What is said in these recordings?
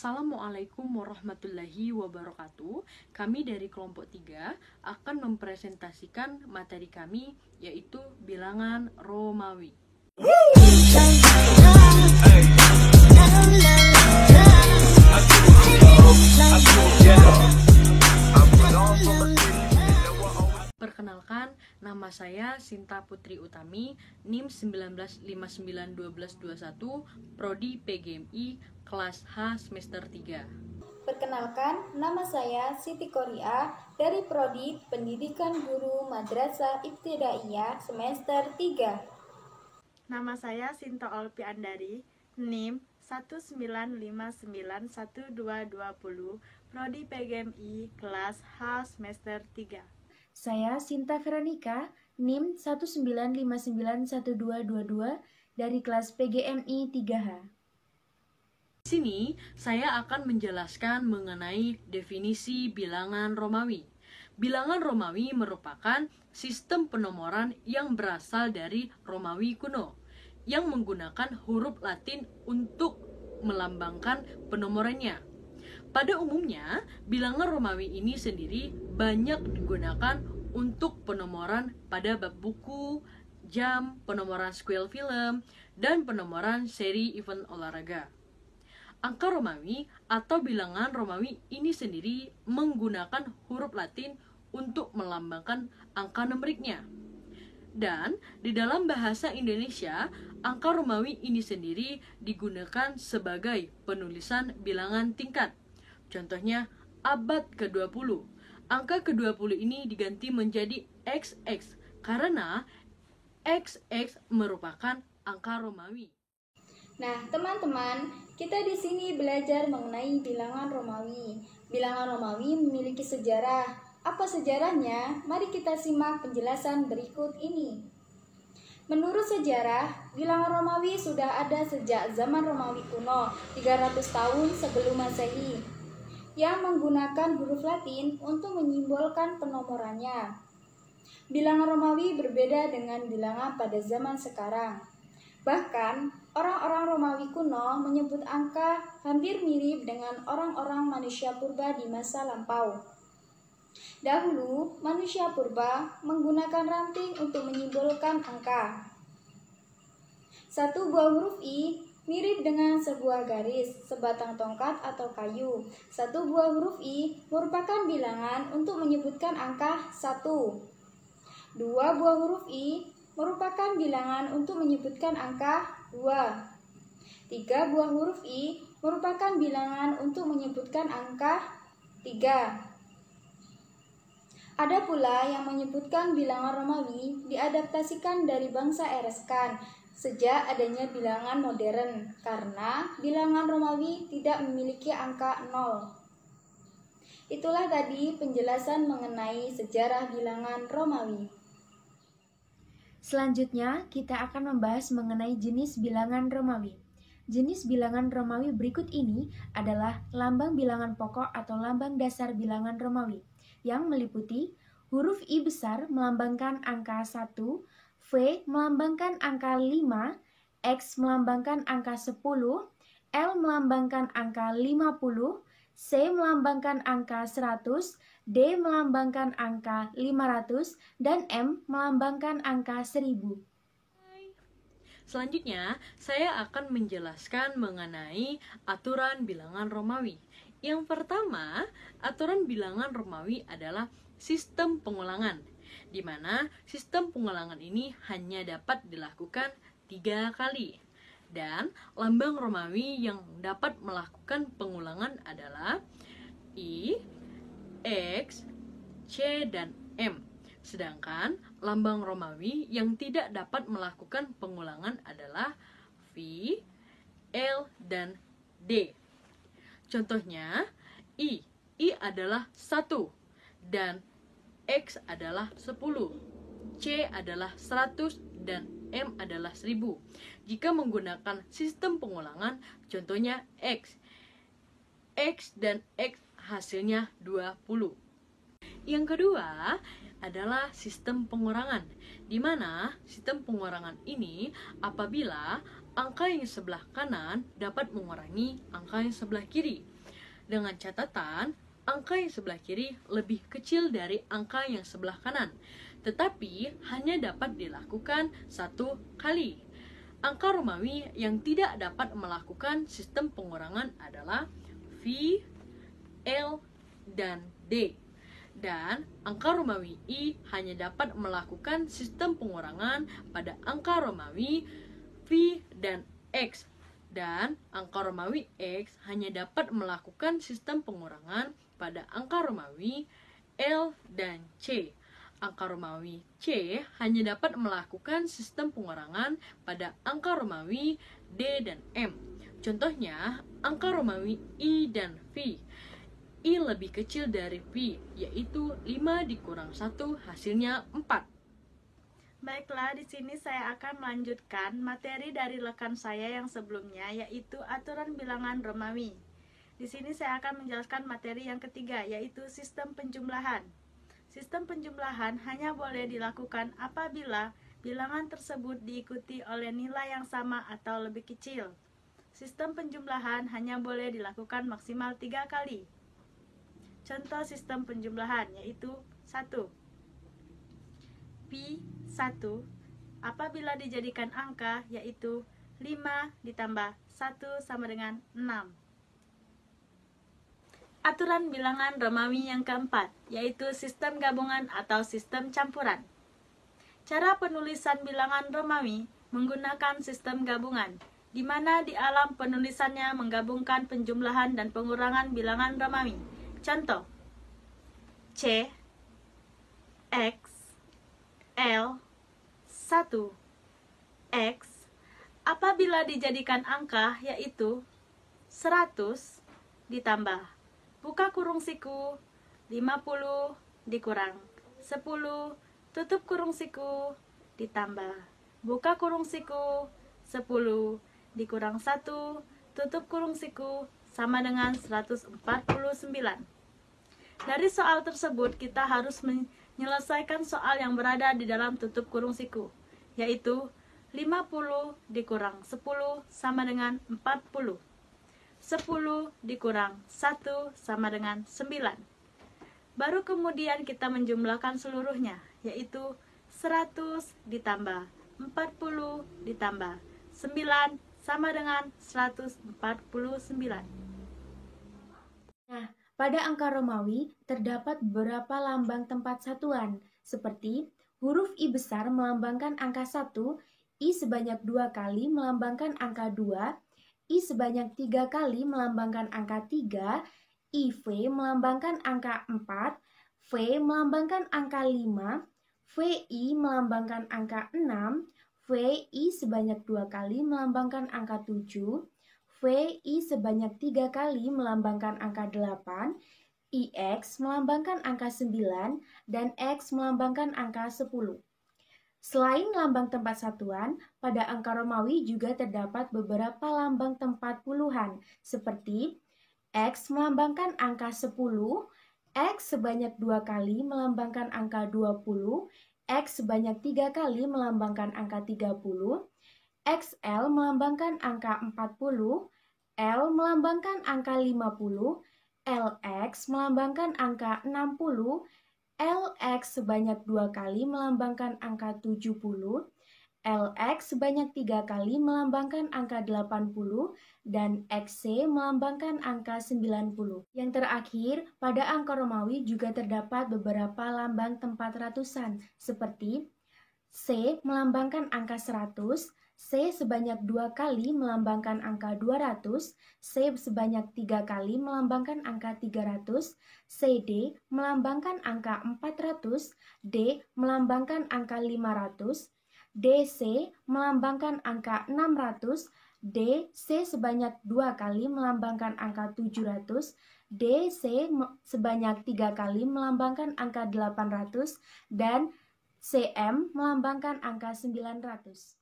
Assalamualaikum warahmatullahi wabarakatuh. Kami dari kelompok 3 akan mempresentasikan materi kami, yaitu bilangan Romawi. Perkenalkan, nama saya Sinta Putri Utami, NIM 19591221, Prodi PGMI, kelas H semester 3. Perkenalkan, nama saya Siti Koria dari Prodi Pendidikan Guru Madrasah Ibtidaiyah semester 3. Nama saya Sinta Olpi Andari, NIM 195912220, Prodi PGMI, kelas H semester 3. Saya Sinta Veronica, NIM 195912222 dari kelas PGMI 3H. Di sini, saya akan menjelaskan mengenai definisi bilangan Romawi. Bilangan Romawi merupakan sistem penomoran yang berasal dari Romawi kuno, yang menggunakan huruf Latin untuk melambangkan penomorannya. Pada umumnya, bilangan Romawi ini sendiri banyak digunakan untuk penomoran pada bab buku, jam, penomoran squel film, dan penomoran seri event olahraga. Angka Romawi atau bilangan Romawi ini sendiri menggunakan huruf Latin untuk melambangkan angka numeriknya. Dan di dalam bahasa Indonesia, angka Romawi ini sendiri digunakan sebagai penulisan bilangan tingkat. Contohnya, abad ke-20. Angka ke-20 ini diganti menjadi XX karena XX merupakan angka Romawi. Nah, teman-teman, kita di sini belajar mengenai bilangan Romawi. Bilangan Romawi memiliki sejarah. Apa sejarahnya? Mari kita simak penjelasan berikut ini. Menurut sejarah, bilangan Romawi sudah ada sejak zaman Romawi kuno, 300 tahun sebelum Masehi, yang menggunakan huruf Latin untuk menyimbolkan penomorannya. Bilangan Romawi berbeda dengan bilangan pada zaman sekarang. Bahkan, orang-orang Romawi kuno menyebut angka hampir mirip dengan orang-orang manusia purba di masa lampau. Dahulu, manusia purba menggunakan ranting untuk menyimbolkan angka. Satu buah huruf I mirip dengan sebuah garis, sebatang tongkat atau kayu. Satu buah huruf I merupakan bilangan untuk menyebutkan angka 1. Dua buah huruf I merupakan bilangan untuk menyebutkan angka 2. Tiga buah huruf I merupakan bilangan untuk menyebutkan angka 3. Ada pula yang menyebutkan bilangan Romawi diadaptasikan dari bangsa Ereskan sejak adanya bilangan modern, karena bilangan Romawi tidak memiliki angka 0. Itulah tadi penjelasan mengenai sejarah bilangan Romawi. Selanjutnya, kita akan membahas mengenai jenis bilangan Romawi. Jenis bilangan Romawi berikut ini adalah lambang bilangan pokok atau lambang dasar bilangan Romawi, yang meliputi huruf I besar melambangkan angka 1, V melambangkan angka 5, X melambangkan angka 10, L melambangkan angka 50, C melambangkan angka 100, D melambangkan angka 500, dan M melambangkan angka 1000. Selanjutnya, saya akan menjelaskan mengenai aturan bilangan Romawi. Yang pertama, aturan bilangan Romawi adalah sistem pengulangan, di mana sistem pengulangan ini hanya dapat dilakukan 3 kali. Dan lambang Romawi yang dapat melakukan pengulangan adalah I, X, C, dan M. Sedangkan lambang Romawi yang tidak dapat melakukan pengulangan adalah V, L, dan D. Contohnya, I adalah 1, dan X adalah 10, C adalah 100, dan M adalah 1000. Jika menggunakan sistem pengulangan, contohnya X dan X hasilnya 20. Yang kedua, adalah sistem pengurangan, di mana sistem pengurangan ini apabila angka yang sebelah kanan dapat mengurangi angka yang sebelah kiri. Dengan catatan, angka yang sebelah kiri lebih kecil dari angka yang sebelah kanan, tetapi hanya dapat dilakukan satu kali. Angka Romawi yang tidak dapat melakukan sistem pengurangan adalah V, L, dan D. Dan angka Romawi I hanya dapat melakukan sistem pengurangan pada angka Romawi V dan X. Dan angka Romawi X hanya dapat melakukan sistem pengurangan pada angka Romawi L dan C. Angka Romawi C hanya dapat melakukan sistem pengurangan pada angka Romawi D dan M. Contohnya, angka Romawi I dan V. I lebih kecil dari V, yaitu 5 dikurang 1 hasilnya 4. Baiklah, di sini saya akan melanjutkan materi dari rekan saya yang sebelumnya, yaitu aturan bilangan Romawi. Di sini saya akan menjelaskan materi yang ketiga, yaitu sistem penjumlahan. Sistem penjumlahan hanya boleh dilakukan apabila bilangan tersebut diikuti oleh nilai yang sama atau lebih kecil. Sistem penjumlahan hanya boleh dilakukan maksimal 3 kali. Contoh sistem penjumlahan yaitu 1. Pi 1 apabila dijadikan angka yaitu 5 ditambah 1 sama dengan 6. Aturan bilangan Romawi yang keempat yaitu sistem gabungan atau sistem campuran. Cara penulisan bilangan Romawi menggunakan sistem gabungan, di mana di alam penulisannya menggabungkan penjumlahan dan pengurangan bilangan Romawi. Contoh, C, X, L, 1, X, apabila dijadikan angka yaitu 100 ditambah, buka kurung siku, 50 dikurang 10, tutup kurung siku, ditambah, buka kurung siku, 10 dikurang 1, tutup kurung siku, sama dengan 149. Dari soal tersebut, kita harus menyelesaikan soal yang berada di dalam tutup kurung siku, yaitu 50 dikurang 10 sama dengan 40. 10 dikurang 1 sama dengan 9. Baru kemudian kita menjumlahkan seluruhnya, yaitu 100 ditambah 40 ditambah 9 sama dengan 149. Nah, pada angka Romawi terdapat beberapa lambang tempat satuan, seperti huruf I besar melambangkan angka 1, I sebanyak 2 kali melambangkan angka 2, I sebanyak 3 kali melambangkan angka 3, IV melambangkan angka 4, V melambangkan angka 5, VI melambangkan angka 6, VI sebanyak 2 kali melambangkan angka 7, VI sebanyak 3 kali melambangkan angka 8, IX melambangkan angka 9, dan X melambangkan angka 10. Selain lambang tempat satuan, pada angka Romawi juga terdapat beberapa lambang tempat puluhan, seperti X melambangkan angka 10, X sebanyak 2 kali melambangkan angka 20, X sebanyak 3 kali melambangkan angka 30, XL melambangkan angka 40, L melambangkan angka 50, LX melambangkan angka 60, LX sebanyak 2 kali melambangkan angka 70, LX sebanyak 3 kali melambangkan angka 80, dan XC melambangkan angka 90. Yang terakhir, pada angka Romawi juga terdapat beberapa lambang tempat ratusan, seperti C melambangkan angka 100, C sebanyak 2 kali melambangkan angka 200, C sebanyak 3 kali melambangkan angka 300, CD melambangkan angka 400, D melambangkan angka 500, DC melambangkan angka 600, DC sebanyak 2 kali melambangkan angka 700, DC sebanyak 3 kali melambangkan angka 800, dan CM melambangkan angka 900.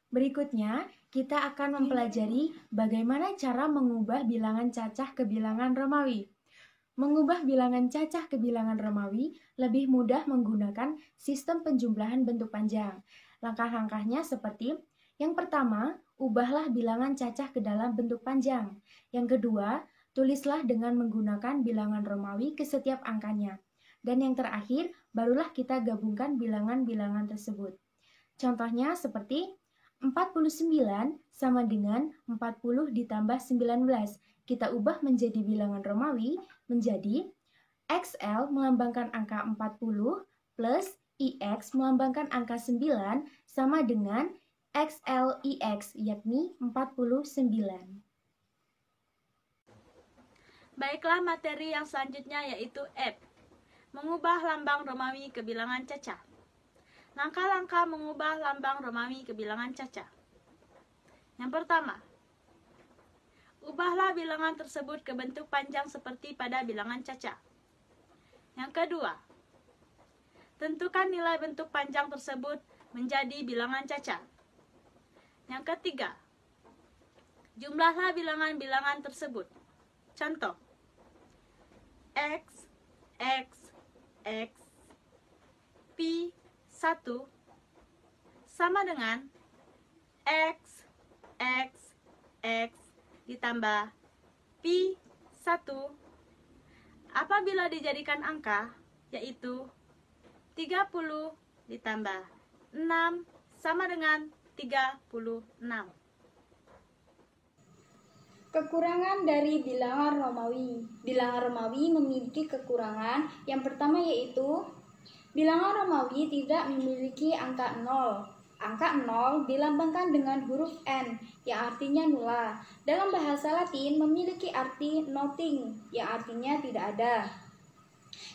Berikutnya, kita akan mempelajari bagaimana cara mengubah bilangan cacah ke bilangan Romawi. Mengubah bilangan cacah ke bilangan Romawi lebih mudah menggunakan sistem penjumlahan bentuk panjang. Langkah-langkahnya seperti: yang pertama, ubahlah bilangan cacah ke dalam bentuk panjang. Yang kedua, tulislah dengan menggunakan bilangan Romawi ke setiap angkanya. Dan yang terakhir, barulah kita gabungkan bilangan-bilangan tersebut. Contohnya seperti 49 sama dengan 40 ditambah 19. Kita ubah menjadi bilangan Romawi menjadi XL melambangkan angka 40 plus IX melambangkan angka 9 sama dengan XLIX yakni 49. Baiklah, materi yang selanjutnya yaitu F. Mengubah lambang Romawi ke bilangan cacah. Langkah-langkah mengubah lambang Romawi ke bilangan cacah. Yang pertama, ubahlah bilangan tersebut ke bentuk panjang seperti pada bilangan cacah. Yang kedua, tentukan nilai bentuk panjang tersebut menjadi bilangan cacah. Yang ketiga, jumlahlah bilangan-bilangan tersebut. Contoh, X, X, X, Pi 1 sama dengan X, X, X ditambah Pi 1 apabila dijadikan angka, yaitu 30 ditambah 6 sama dengan 36. Kekurangan dari bilangan Romawi. Bilangan Romawi memiliki kekurangan. Yang pertama yaitu bilangan Romawi tidak memiliki angka 0. Angka 0 dilambangkan dengan huruf N yang artinya nula. Dalam bahasa Latin memiliki arti nothing yang artinya tidak ada.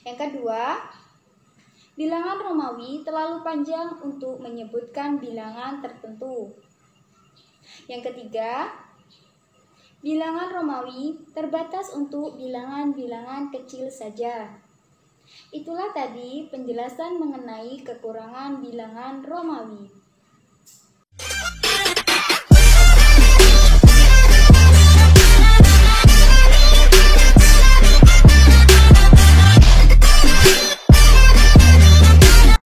Yang kedua, bilangan Romawi terlalu panjang untuk menyebutkan bilangan tertentu. Yang ketiga, bilangan Romawi terbatas untuk bilangan-bilangan kecil saja. Itulah tadi penjelasan mengenai kekurangan bilangan Romawi.